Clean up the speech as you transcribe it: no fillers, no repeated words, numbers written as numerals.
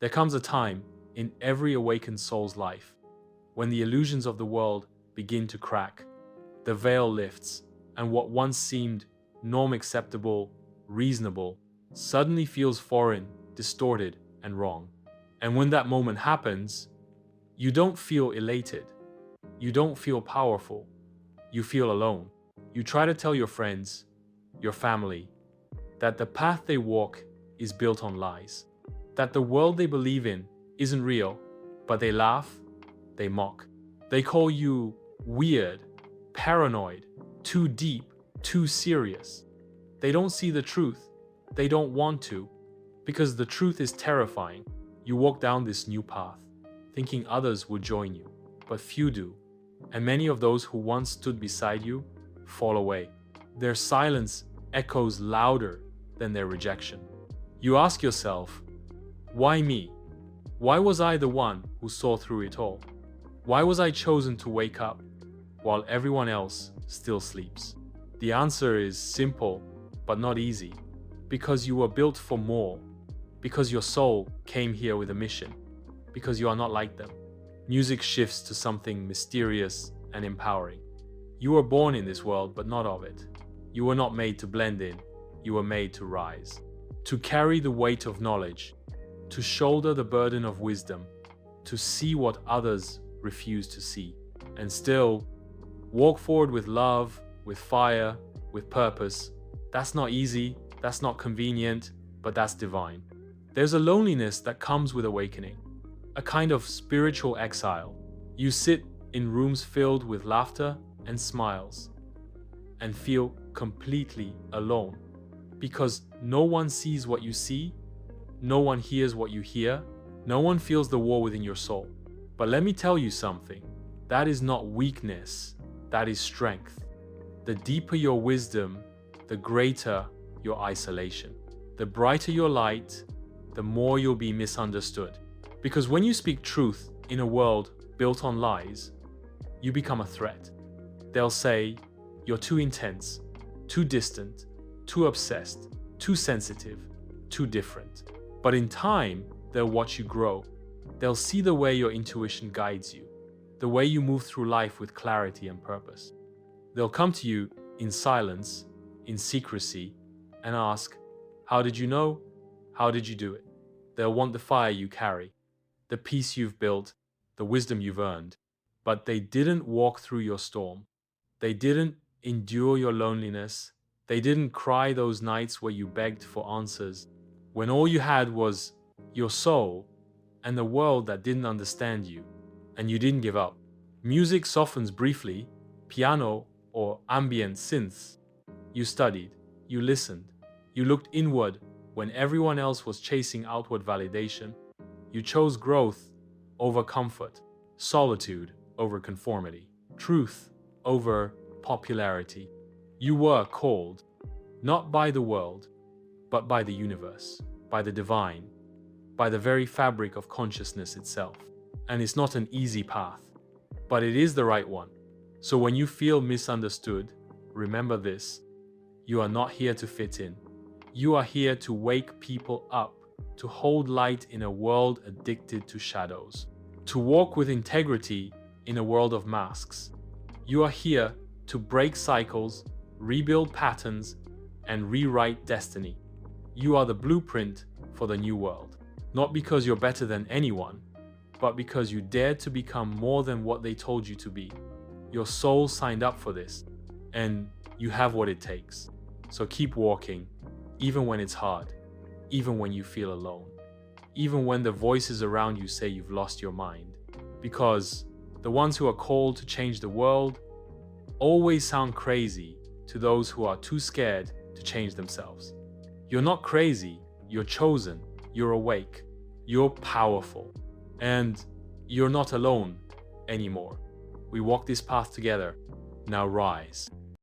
There comes a time in every awakened soul's life when the illusions of the world begin to crack, the veil lifts, and what once seemed norm-acceptable, reasonable, suddenly feels foreign, distorted, and wrong. And when that moment happens, you don't feel elated. You don't feel powerful. You feel alone. You try to tell your friends, your family, that the path they walk is built on lies, that the world they believe in isn't real, but they laugh, they mock. They call you weird, paranoid, too deep, too serious. They don't see the truth. They don't want to, because the truth is terrifying. You walk down this new path, thinking others will join you, but few do, and many of those who once stood beside you fall away. Their silence echoes louder than their rejection. You ask yourself, why me? Why was I the one who saw through it all? Why was I chosen to wake up while everyone else still sleeps? The answer is simple, but not easy. Because you were built for more. Because your soul came here with a mission. Because you are not like them. Music shifts to something mysterious and empowering. You were born in this world, but not of it. You were not made to blend in. You were made to rise. To carry the weight of knowledge. To shoulder the burden of wisdom. To see what others refuse to see. And still, walk forward with love, with fire, with purpose. That's not easy, that's not convenient, but that's divine. There's a loneliness that comes with awakening, a kind of spiritual exile. You sit in rooms filled with laughter and smiles and feel completely alone because no one sees what you see, no one hears what you hear, no one feels the war within your soul. But let me tell you something, that is not weakness, that is strength. The deeper your wisdom, the greater your isolation. The brighter your light, the more you'll be misunderstood. Because when you speak truth in a world built on lies, you become a threat. They'll say, you're too intense, too distant, too obsessed, too sensitive, too different. But in time, they'll watch you grow. They'll see the way your intuition guides you, the way you move through life with clarity and purpose. They'll come to you in silence, in secrecy, and ask, how did you know? How did you do it? They'll want the fire you carry, the peace you've built, the wisdom you've earned. But they didn't walk through your storm. They didn't endure your loneliness. They didn't cry those nights where you begged for answers, when all you had was your soul and the world that didn't understand you, and you didn't give up. Music softens briefly, piano or ambient synths. You studied, you listened, you looked inward when everyone else was chasing outward validation. You chose growth over comfort, solitude over conformity, truth over popularity. You were called, not by the world, but by the universe, by the divine, by the very fabric of consciousness itself. And it's not an easy path, but it is the right one. So when you feel misunderstood, remember this: you are not here to fit in. You are here to wake people up, to hold light in a world addicted to shadows, to walk with integrity in a world of masks. You are here to break cycles, rebuild patterns, and rewrite destiny. You are the blueprint for the new world, not because you're better than anyone, but because you dared to become more than what they told you to be. Your soul signed up for this, and you have what it takes. So keep walking, even when it's hard, even when you feel alone, even when the voices around you say you've lost your mind. Because the ones who are called to change the world always sound crazy to those who are too scared to change themselves. You're not crazy, you're chosen, you're awake, you're powerful, and you're not alone anymore. We walk this path together. Now rise.